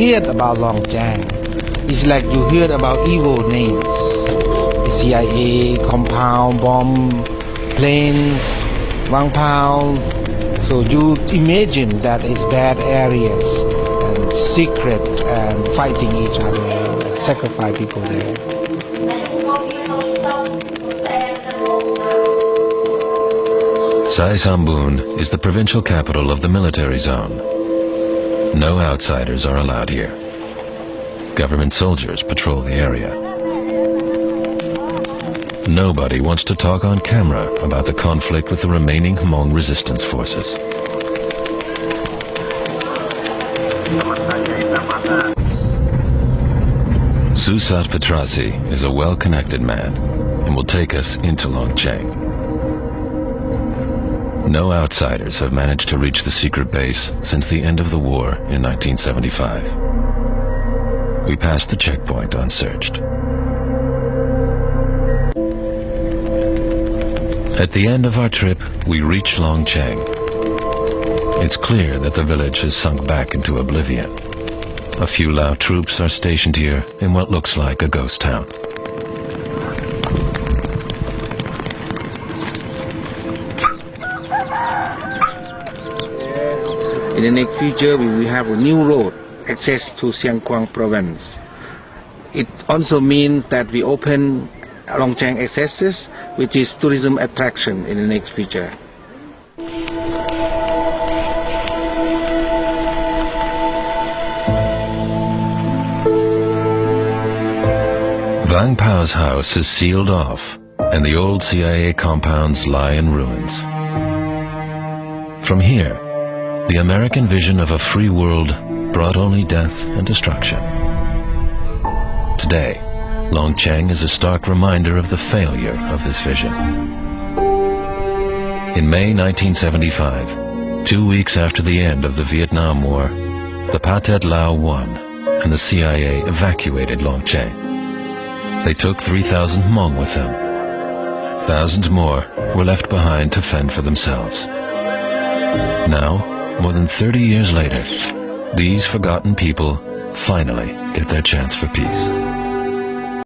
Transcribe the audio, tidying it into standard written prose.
heard about Longchang, it's like you heard about evil names. The CIA, compound, bomb, planes, Wang Pounds. So you imagine that it's bad areas and secret and fighting each other, sacrifice people there. Sai Sambun is the provincial capital of the military zone. No outsiders are allowed here. Government soldiers patrol the area. Nobody wants to talk on camera about the conflict with the remaining Hmong resistance forces. Susat Petrasi is a well-connected man and will take us into Longchang. No outsiders have managed to reach the secret base since the end of the war in 1975. We passed the checkpoint unsearched. At the end of our trip, we reach Longchang. It's clear that the village has sunk back into oblivion. A few Lao troops are stationed here in what looks like a ghost town. In the next future, we will have a new road access to Siang Kwang province. It also means that we open Longchang accesses, which is tourism attraction in the next future. Wang Pao's house is sealed off, and the old CIA compounds lie in ruins. From here, the American vision of a free world brought only death and destruction. Today, Longchang is a stark reminder of the failure of this vision. In May 1975, 2 weeks after the end of the Vietnam War, the Pathet Lao won, and the CIA evacuated Longchang. They took 3,000 Hmong with them. Thousands more were left behind to fend for themselves. Now, more than 30 years later, these forgotten people finally get their chance for peace.